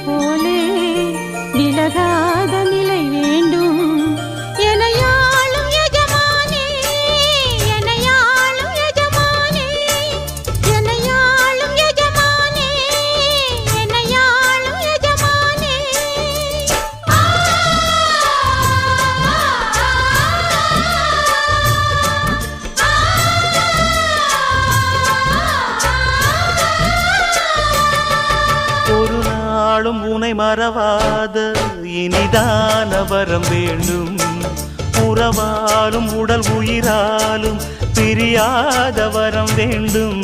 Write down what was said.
போலே விலகாத நிலை வேண்டும் எனையாளும் எஜமானே எனையாளும் எஜமானே எனையாளும் எஜமானே எனையாளும் எஜமானே ஒரு நாளும் உனை மறவாத இனிதான வரம் வேண்டும் உறவாலும் உடல் உயிராலும் பிரியாத வரம் வேண்டும்